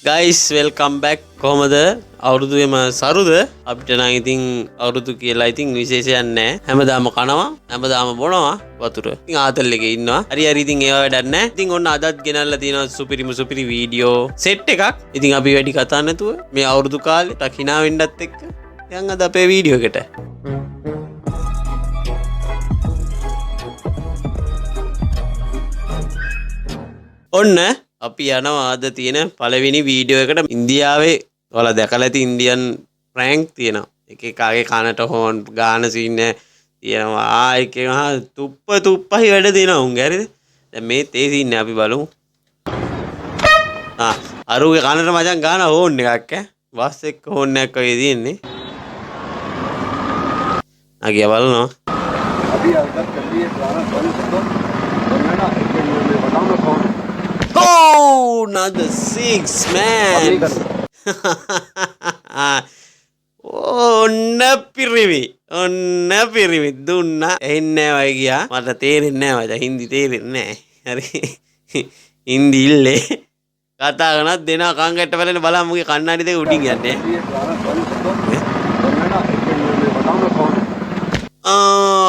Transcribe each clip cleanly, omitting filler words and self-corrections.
Guys welcome back කොහොමද අවුරුදුවේම සරුද අපිට නම් ඉතින් අවුරුදු කියලා ඉතින් විශේෂයක් නැහැ හැමදාම කනවා හැමදාම බොනවා වතුර ඉතින් ආතල් එකේ ඉන්නවා හරි හරි ඉතින් ඒව වැඩක් නැහැ ඉතින් ඔන්න අදත් ගෙනල්ලා තියෙනවා සුපිරි වීඩියෝ සෙට් එකක් ඉතින් අපි වැඩි කතා නැතුව මේ අවුරුදු කාලේ ටක් hina වෙන්නත් එක්ක යන් අද අපේ වීඩියෝ එකට ඔන්න අපි යනවා අද තියෙන පළවෙනි වීඩියෝ එකට ඉන්දියාවේ ඔයාලා දැකලා ඇති ඉන්දියන් ප්‍රැන්ක් තියෙනවා එක එකාගේ කනට හෝන් ගාන සීන් තියෙනවා එකේ තුප්පහි වැඩ දෙනවා උන් හරිද දැන් මේ තේ සීන් අපි බලමු අරුගේ කනට මචං ගාන හෝන් එකක් බස් එක්ක හෝන් එකක් වගේ තියෙන්නේ අගිය බලනවා अभी अगर कर लिए पुराना बंद कर दो वरना ना एक दिन में बताऊंगा कौन Oh, another 6 man. ඔන්න පිරිමි දුන්නා එන්නේ නැහැ ගියා මට තේරෙන්නේ නැහැ මචං හින්දි තේරෙන්නේ නැහැ හරි හින්දි ඉල්ලේ කතා කරනත් දෙනවා කංගට්ට බලන්න බලන්න මුගේ කන්නඩි දෙක උඩින් යන්නේ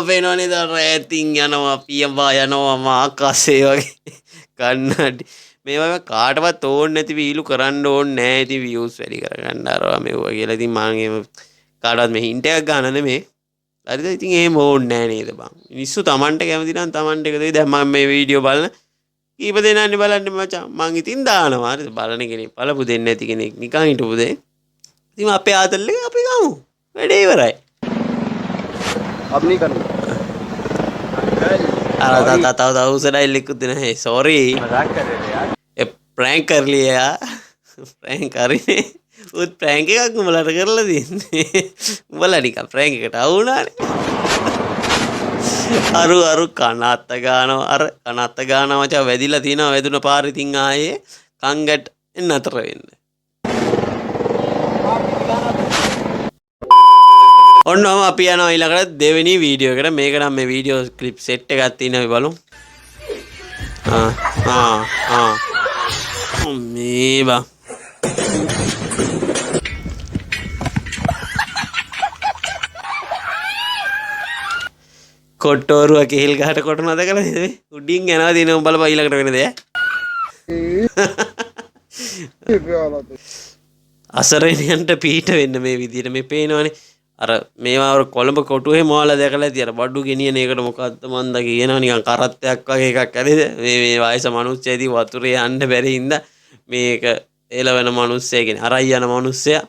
වෙනවනේ දර ඇතින් යනවා පියඹා යනවා ආකාශයේ වගේ කන්නඩි මේවා කාටවත් ඕනේ නැති වීලු කරන්න ඕනේ නැහැ ඉතින් views වැඩි කරගන්න අරවා මෙව්වා කියලා ඉතින් මම එහෙම කාටවත් මේ හින්ට් එකක් ගන්න නෙමෙයි හරිද ඉතින් එහෙම ඕනේ නැහැ නේද බං මිනිස්සු Tamanට කැමති නම් Tamanට එක දෙයි දැන් මම මේ වීඩියෝ බලන කීප දෙනානේ බලන්නේ මචං මං ඉතින් දානවා හරිද බලන කෙනෙක් බලපු දෙන්නේ නැති කෙනෙක් නිකන් හිටපු දෙයි ඉතින් අපේ ආතල් එක අපි ගමු වැඩේ ඉවරයි अब नहीं करना ताऊ उसने लिख देना है सॉरी मजाक कर रहे थे यार ये प्रैंक कर लिया प्रैंक कर रही उस प्रैंक का कुमला कर ला दी बोला नहीं का प्रैंक कटा उना अरु कनात गाना मचा वेदिला थीना वेदुना पारी थिंग आये कंगट इन्नतर वेंदे ඔන්නම අපි යනවා ඊළඟට දෙවෙනි වීඩියෝ එකට මේක නම් මේ වීඩියෝ ක්ලිප් සෙට් එකක් තියෙනවා අපි බලමු මේ බා කොට්ටෝරුව කෙහෙල් ගහට කොටනවද කියලා නේද උඩින් යනවා දින බලපන් ඊළඟට වෙන දේ අසරණයන්ට පීඩ වෙන්න මේ විදිහට මේ පේනවනේ අර මේවා කොළඹ කොටුවේ මොහල දැකලා ඇති අර බඩු ගෙනියන එකට මොකද්ද මන්ද කියනවා නිකන් කරත්තයක් වගේ එකක් හරිද මේ වයස මිනිස්සු ඉතින් වතුරේ යන්න බැරි හින්දා මේක එලවෙන මිනිස්සයා කියන්නේ අරයි යන මිනිස්සයා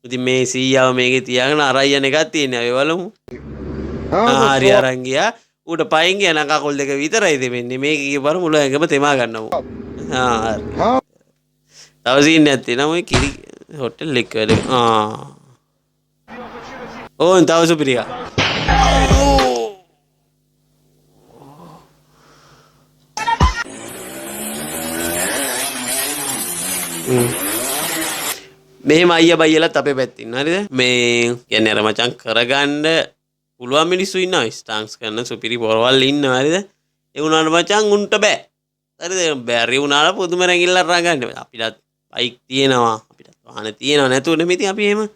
ඉතින් මේ සීයාව මේකේ තියාගෙන අරයි යන එකක් තියෙනවා අපි බලමු හරි අරන් ගියා ඌට පයින් ගියා නකකොල් දෙක විතරයි දෙන්නේ මේක කියපර මුල ඇඟම තෙමා ගන්නවා තව සීන් එකක් තියෙනවා ඔය කිරි හොටෙල් එක වැඩ Oh, tahu Supriya. මෙහෙම අයියා බයියලත් අපේ පැත්තේ ඉන්න හරිද මේ කියන්නේ අර මචං කරගන්න පුළුවන් මිනිස්සු ඉන්නවා ස්ටාන්ස් කරන සුපිරි පොරවල් ඉන්නවා හරිද ඒ උනාට මචං උන්ට බෑ හරිද බැරි උනාට පුදුම රැඟිල්ලක් රඟන්න අපිටත් බයික් තියෙනවා අපිටත් වාහන තියෙනවා නැතුව නෙමෙයි ඉතින් අපි එහෙම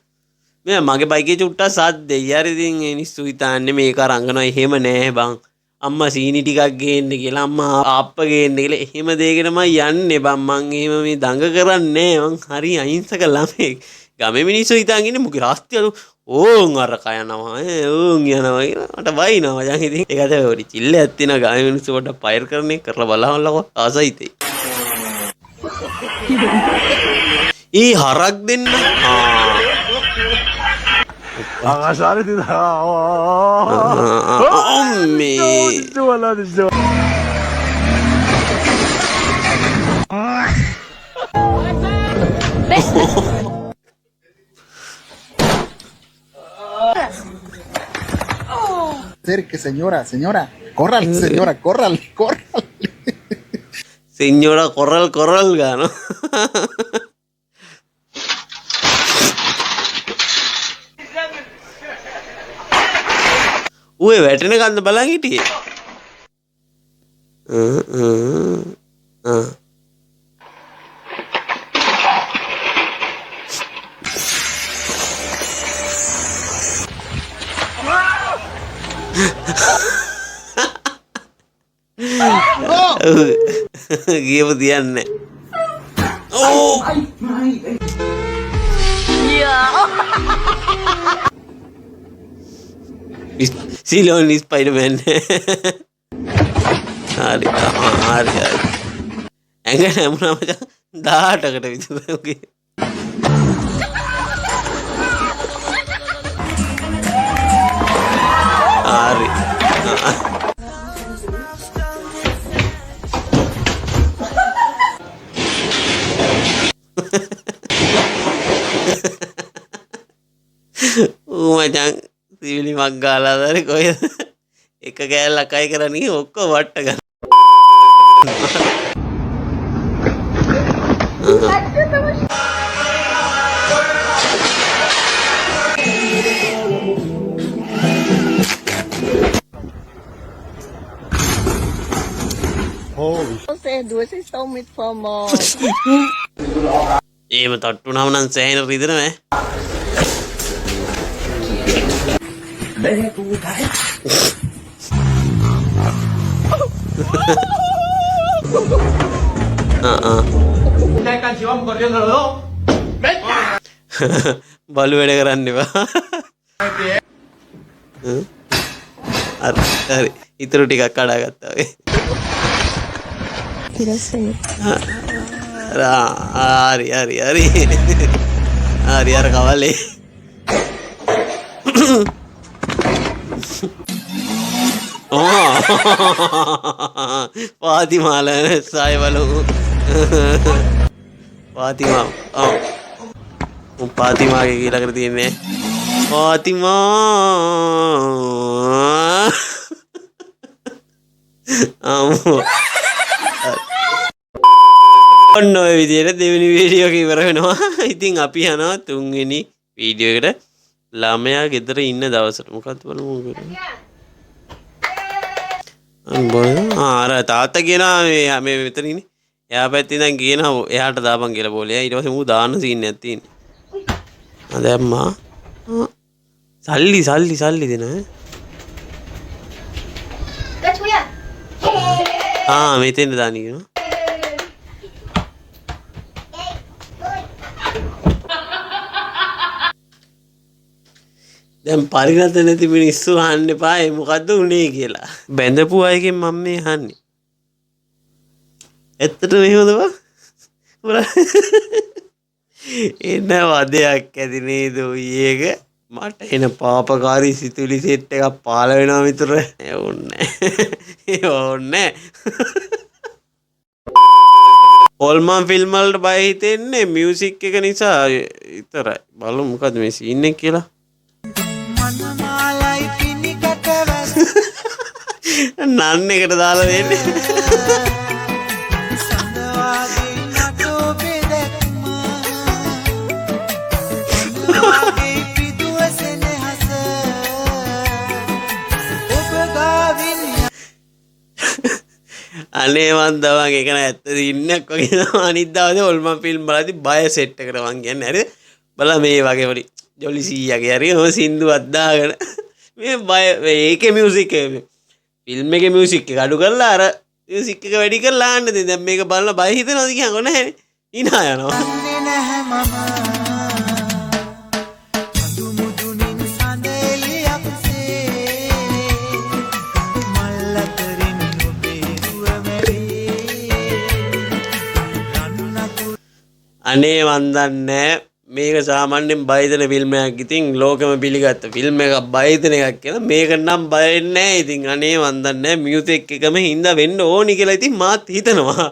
මේ මගේ බයිකේ චුට්ටක් සද්දේ යාර ඉතින් මිනිස්සු හිතන්නේ මේක රංගනවා එහෙම නෑ බං අම්මා සීනි ටිකක් ගේන්න කියලා අම්මා ආප්ප ගේන්න කියලා එහෙම දෙයකට මම යන්නේ බං මං එහෙම මේ දඟ කරන්නේ මං හරි අහිංසක ළමෙක් ගමේ මිනිස්සු හිතන් ඉන්නේ මුගේ රාස්තියලු ඕන් අර කයනවා ඕන් යනවා කියලා මට බයිනවා මචං ඉතින් ඒකට පොඩි චිල්ලයක් තියෙනවා ගමේ මිනිස්සු පොඩ්ඩක් ෆයර් කරන්නේ කරලා බලහල්ලකෝ ආසයිතේ ඊ හරක් දෙන්න सारे दिन Acerque, señora, corral, señora, corral. Señora, corral, gano. ඌේ වැටෙන කන්ද බලන් හිටියේ ගියපු තියන්නේ ඕ සිලෝන් ස්පයිඩර්මෑන් හරි හරි ඇඟ නැමුණා මචං 18කට විතර ඔගේ හරි ඌ මචං සිවිලි මක් ගාලා දාරි කොහෙද එක කෑල්ලක් අය කරන්නේ ඔක්කොම වට්ට ගන්න Vocês estão muito famosos. එහෙම තට්ටුනම නම් සෑහෙන රිදෙනවා බලු වැඩ කරන්න එපා හරි ඉතුරු ටිකක් කඩා ගත්තා වගේ Tira assim. හරි හරි හරි හරි අර කවලේ පාතිමාල සාය බලු පාතිමා පාතිමාගේ කියලා කර තියන්නේ පාතිමා ඔන්න ඔය විදියට දෙවෙනි වීඩියෝ එක ඉවර වෙනවා. ඉතින් අපි යනවා තුන්වෙනි වීඩියෝ එකට. ළමයා ගෙදර ඉන්න දවසට. මොකක්ද බලමු අර තාත්තා කියනවා මේ මෙතන ඉන්නේ. එයා පැත්තේ ඉඳන් කියනවා එයාට දාපන් කියලා බෝලේ. ඊට පස්සේ මූ දාන්න සීන් එකක් තියෙන්නේ. දැම්මා. සල්ලි දෙන මෙතෙන්ද දාන්න කියනවා. දැන් පරිණත නැති මිනිස්සු අහන්න එපා ඒ මොකද්ද උනේ කියලා. බැඳපු අයගෙන් මම මේ අහන්නේ. ඇත්තටම එහෙමද බා? එන්න වදයක් ඇති නේද ඊයේක මට එන පාපකාරී සිතුවිලි සෙට් එකක් පාල වෙනවා විතර. ඒ ඕන්නේ. හොල්මන් ෆිල්ම් වලට බය හිතෙන්නේ මියුසික් එක නිසා විතරයි. බලමු මොකද්ද මේ සීන් එක කියලා. නන්න එකට දාලා දෙන්නේ අනේ මන් දවන් එක නෑ ඇත්ත ඉන්නක් වගේ අනිත් දවසේ හොල්මන් ෆිල්ම් බලද්දි බය සෙට් එකට මං කියන්නේ හරිද බලලා මේ වගේ පොඩි ජොලි සීයාගේ හරි ඔය සින්දුවක් දාගෙන මේ බය ඒකේ මියුසික් එක ෆිල්ම් එකේ මියුසික් එක අඩු කරලා අර මියුසික් එක වැඩි කරලා ආන්න දෙන්න දැන් මේක බලලා බය හිතනවාද කියන්න ඕනේ නැහැ ඉනා යනවා අනේ මන් දන්නේ මේක සාමාන්‍යයෙන් බය දෙන ෆිල්ම් එකක් ඉතින් ලෝකෙම පිළිගත්ත ෆිල්ම් එකක් බය දෙන එකක් කියලා මේක නම් බය වෙන්නේ නැහැ ඉතින් අනේ මන් දන්නේ මියුසික් එකම හින්දා වෙන්න ඕනි කියලා ඉතින් මාත් හිතනවා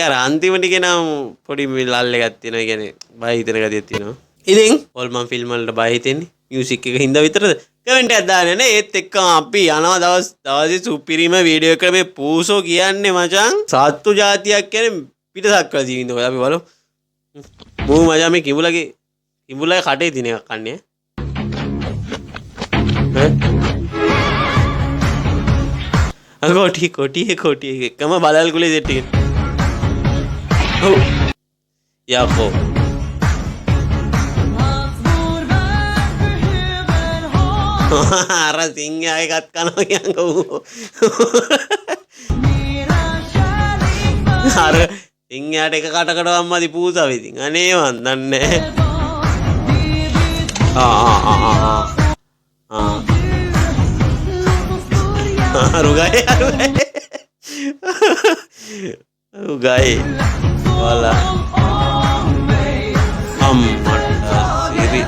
यार अंतिम ටිකේ නම් පොඩි ලල් එකක් තියෙනවා. ඒ කියන්නේ බය හිතෙන ගතියක් තියෙනවා. ඉතින් හොල්මන් ෆිල්ම් වලට බය හිතෙන්නේ මියුසික් එක හින්දා විතරද? කමෙන්ට් එකක් දාන්න නේ. ඒත් එක්කම අපි යනවා දවසේ සුපිරිම වීඩියෝ එකකට මේ පූසෝ කියන්නේ මචං සත්තු జాතියක් කියන්නේ පිටසක් කරලා ජීවින්ද ඔය අපි බලමු. මූ මචං මේ කිඹුලගේ කටේ තියෙන එකක් කන්නේ. කොටිය එකම බලල් කුලේ සෙට් එක. ඔව්. යකෝ. අර සිංහයා එකත් කනවා කියන්කෝ. අර සිංහයාට එක කටකට අම්මදි පූසාව ඉතින්. අනේ මන් දන්නේ රුගයි wala අම්මට සිරි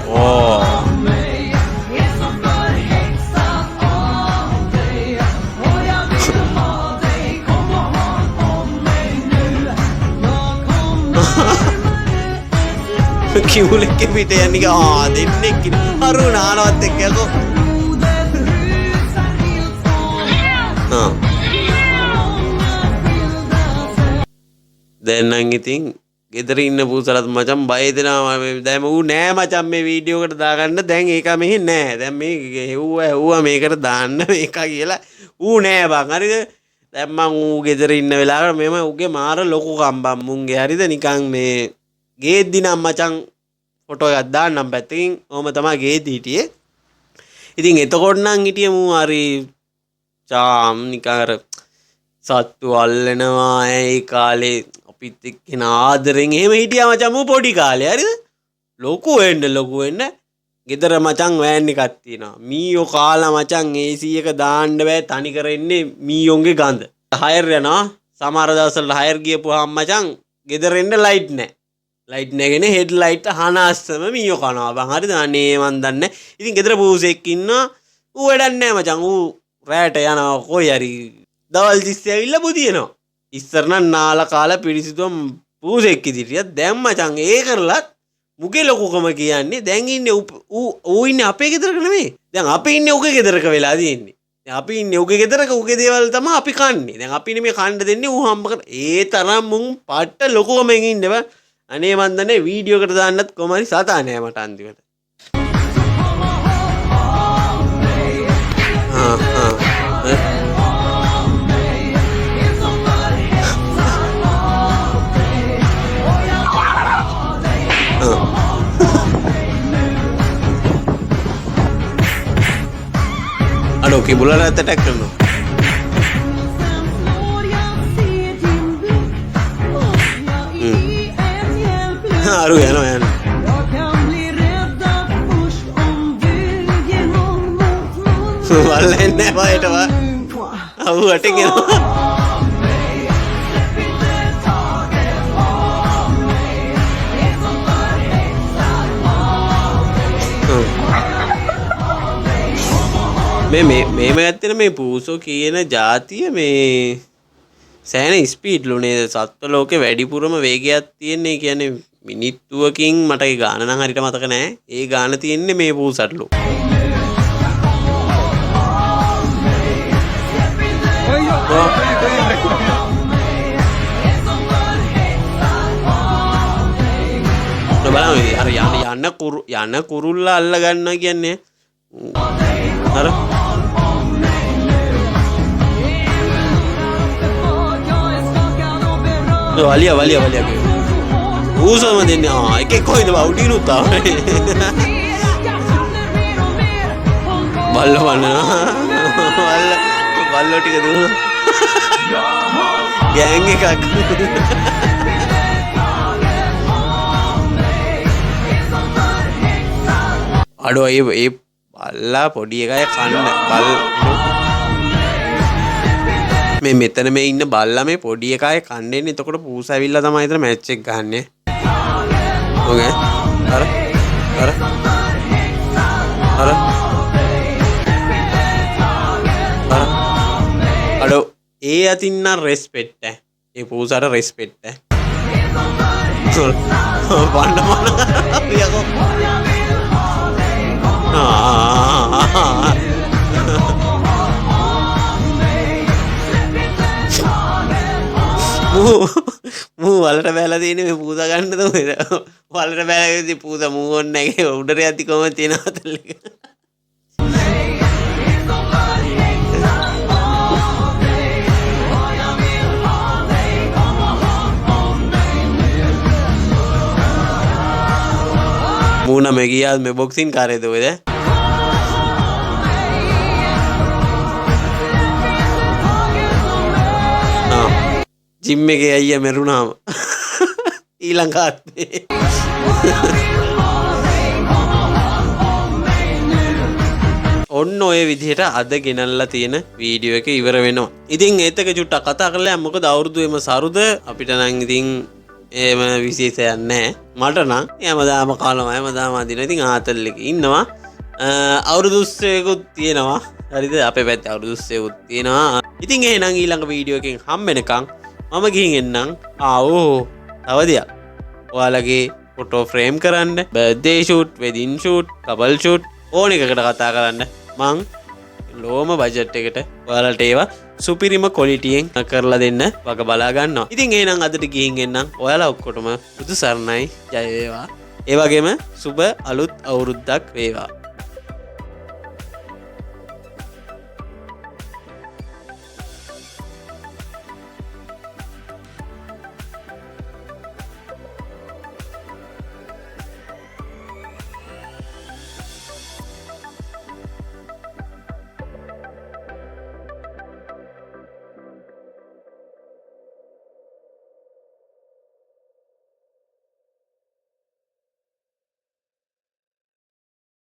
කිවුලෙක් පිට යන්නේ දෙන්නෙක් අරු නානවත් එක්ක යකෝ. දැන් නම් ඉතින් ගෙදර ඉන්න පූසලත් මචං බය දෙනවා. දැන් ඌ නෑ මචං මේ වීඩියෝ එකට දාගන්න. දැන් ඒක මෙහෙ නෑ. දැන් මේ හෙව්වා මේකට දාන්න මේක කියලා ඌ නෑ බං. හරිද? දැන් මං ඌ ගෙදර ඉන්න වෙලාවට මෙම ඌගේ මාර ලොකු කම්බම් මුන්ගේ. හරිද? නිකන් මේ ගේද්දි නම් මචං ෆොටෝ එකක් දාන්නම් පැත්තකින්. ඔහම තමයි ගේද්දි හිටියේ. ඉතින් එතකොට නම් හිටියේ මූ හරි චාම් නිකන් අර සත්තු අල්ලනවා ඒ කාලේ අපිත් එක්කන ආදරෙන් එහෙම හිටියා මචං මූ පොඩි කාලේ. හරිද? ලොකු වෙන්න ගෙදර මචං වෑන් එකක් තියෙනවා. මීයෝ කාලා මචං AC එක දාන්න බෑ. තනි කර ඉන්නේ මීයෝන්ගේ ගඳ. හයර් යනවා. සමහර දවස්වල හයර් ගියපුවාම මචං ගෙදර එන්න ලයිට් නැහැ. ලයිට් නැගෙන හෙඩ් ලයිට් හනාස්සම මීයෝ කනවා බං. හරිද? අනේ මන් දන්නේ. ඉතින් ගෙදර පූසෙක් ඉන්නවා. ඌ වැඩක් නැහැ මචං. ඌ රැට යනවා කොයි හරි දවල් තිස්සේ ඇවිල්ලා බුදියනවා. ඉස්සර නම් නාලා කාලා පිරිසිදුවම පූසෙක් ඉදිරියට. දැන් මචං ඒ කරලත් මුගේ ලොකුකම කියන්නේ දැන් ඉන්නේ ඌ ඉන්නේ අපේ ගෙදරක නෙමෙයි. දැන් අපි ඉන්නේ උගේ ගෙදරක වෙලා තියෙන්නේ. දැන් අපි ඉන්නේ උගේ ගෙදරක උගේ දේවල් තමයි අපි කන්නේ. දැන් අපි නෙමෙයි කන්න දෙන්නේ ඌ හම්බ කර. ඒ තරම් මුන් පට්ට ලොකුකමෙන් ඉන්නේ බං. අනේ මන් දන්නේ වීඩියෝ එකට දාන්නත් කොහමරි සතා නෑ මට අන්තිමට. Aduh, kibulan attack කරනවා. අරු යනවා. වල්ලෙන් නෑ බයටවා. අවු අටින් එනවා. මේම ඇත්තන මේ පූසෝ කියන ජාතිය මේ සෑන ස්පීඩ්ලු නේද? සත්ව ලෝකෙ වැඩිපුරම වේගයක් තියෙන්නේ. කියන්නේ මිනිත්තුවකින් මට ඒ ගාන නම් හරියට මතක නෑ. ඒ ගාන තියෙන්නේ මේ පූසටලු. බලන්න අර යන්න කුරුල්ලා අල්ල ගන්නවා කියන්නේ අර වලිය ඌසම දෙන්නේ එකෙක් කොයිද වුඩිනුත් ආවේ බල්ල වන්නනවා බල්ලෝ ටික දුන්නා ගෑන් එකක් අඩෝ ඒ බල්ලා පොඩි එකයි කන්න බල් මේ මෙතන මේ ඉන්න බල්ලා මේ පොඩි එකයි කන්නේ. එතකොට පූසා ඇවිල්ලා තමයි එතන මැච් එක ගහන්නේ. ඕකේ අර අඩෝ ඒ අතින්න රෙස්පෙක්ට් ඒ පූසාට රෙස්පෙක්ට් වන්න යකෝ මූ වලට බැලලා තියෙන්නේ මේ පූසා ගන්නද මොකද? වලට බැලලා පූසා මූ ඕන්නේ නැහැ. උඩට යද්දි කොහොමද තියෙන අතල් එක. මූුණ මෙගියාත් මේ බොක්සින් කාරයද ඔයද ජිම් එක අයිය මැරුණාම ඊළඟාත්ේ ඔන්න ඔය විදිහට අද ගෙනල්ලා තියෙන වීඩියෝ එක ඉවර වෙනවා. ඉතින් ඒතක චුට්ටක් කතා කරලා මොකද අවුරුදුවේම සරුද අපිට නම් ඉතින් එහෙම විශේෂයක් නැහැ. මට නම් හැමදාම කාලම හැමදාම අදින ඉතින් ආතල් එකේ ඉන්නවා. අවුරුදු 30කුත් තියෙනවා. හරිද? අපේ පැත්තේ අවුරුදු 30කුත් තියෙනවා. ඉතින් එහෙනම් ඊළඟ වීඩියෝ එකෙන් හම් වෙනකන් මම ගිහින් එන්නම්. තව දෙයක්. ඔයාලගේ ෆොටෝ ෆ්‍රේම් කරන්න, birthday shoot, wedding shoot, couple shoot ඕන එකකට කතා කරන්න මං ලෝම බජට් එකට ඔයාලට ඒවා සුපිරිම ක්වොලිටියෙන් කරලා දෙන්න වග බලා ගන්නවා. ඉතින් එහෙනම් අදට ගිහින් එන්නම්. ඔයාලා ඔක්කොටම බුදු සරණයි. ජය වේවා. ඒ වගේම සුබ අලුත් අවුරුද්දක් වේවා.